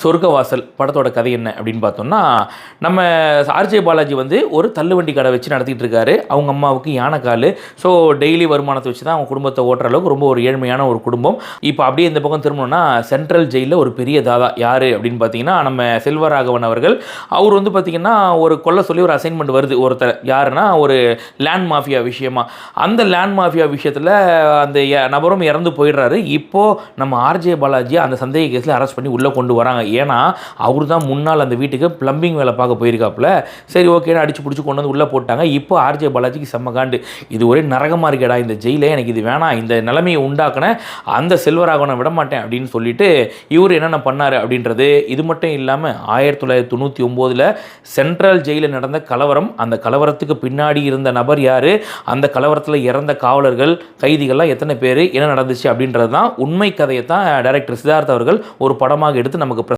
சொர்க்கவாசல் படத்தோட கதை என்ன அப்படின்னு பார்த்தோம்னா, நம்ம ஆர்ஜே பாலாஜி வந்து ஒரு தள்ளுவண்டி கடை வச்சு நடத்திட்டு இருக்காரு. அவங்க அம்மாவுக்கு யானைக்கால். ஸோ டெய்லி வருமானத்தை வச்சு தான் அவங்க குடும்பத்தை ஓட்டுற அளவுக்கு ரொம்ப ஒரு ஏழ்மையான ஒரு குடும்பம். இப்போ அப்படியே இந்த பக்கம் திரும்பணும்னா, சென்ட்ரல் ஜெயிலில் ஒரு பெரிய தாதா யார் அப்படின்னு பார்த்தீங்கன்னா, நம்ம செல்வராகவன் அவர்கள். அவர் வந்து பார்த்தீங்கன்னா, ஒரு கொல்ல சொல்லி ஒரு அசைன்மெண்ட் வருது ஒருத்தர். யாருன்னா, ஒரு லேண்ட் மாஃபியா விஷயமா. அந்த லேண்ட் மாஃபியா விஷயத்தில் அந்த நபரும் இறந்து போயிடுறாரு. இப்போது நம்ம ஆர்ஜே பாலாஜி அந்த சந்தேக கேஸில் அரெஸ்ட் பண்ணி உள்ளே கொண்டு வராங்க. ஏன்னா அவர் தான் முன்னால் அந்த வீட்டுக்கு பிளம்பிங் வேலை பார்க்க போயிருக்காப்புல. சரி ஓகேன்னு அடிச்சு பிடிச்சி கொண்டு வந்து உள்ளே போட்டாங்க. இப்போ ஆர்ஜே பாலாஜிக்கு செம்ம காண்டு. இது ஒரே நரகமாக இருக்கேடா இந்த ஜெயிலே, எனக்கு இது வேணாம், இந்த நிலைமையை உண்டாக்குன அந்த செல்வராகவனை விட மாட்டேன் அப்படின்னு சொல்லிட்டு இவர் என்னென்ன பண்ணார் அப்படின்றது. இது மட்டும் இல்லாமல் 1999 சென்ட்ரல் ஜெயிலில் நடந்த கலவரம், அந்த கலவரத்துக்கு பின்னாடி இருந்த நபர் யார், அந்த கலவரத்தில் இறந்த காவலர்கள் கைதிகள்லாம் எத்தனை பேர், என்ன நடந்துச்சு அப்படின்றது தான் உண்மை கதையை தான் டைரக்டர் சித்தார்த் அவர்கள் ஒரு படமாக எடுத்து நமக்கு